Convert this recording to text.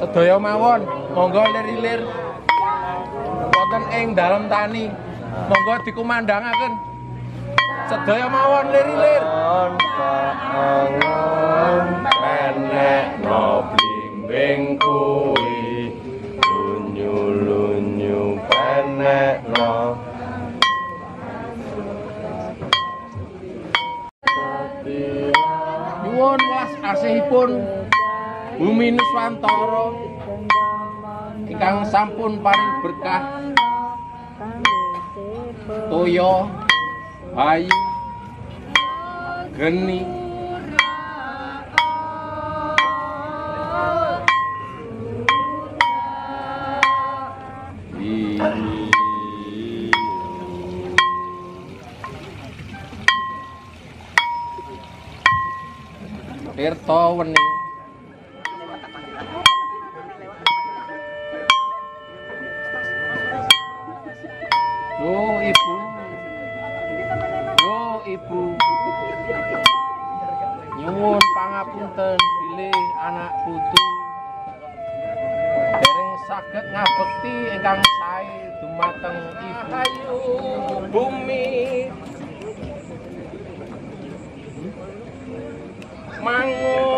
Sedaya mawon, monggo lir-lir wonten ing dalem tani. Monggo dikumandangaken. Sedaya mawon lir-lir. Menekno blimbing kuwi lunyu-lunyu penekno. Nyuwun welas asihipun Bumi Nuswantara ingkang sampun paring berkah toya ayu geni tirta wening Ibu nyuwun pangapunten bilih anak putu dereng saged ngabekti ingkang sae dumateng Ibu ayu bumi mangun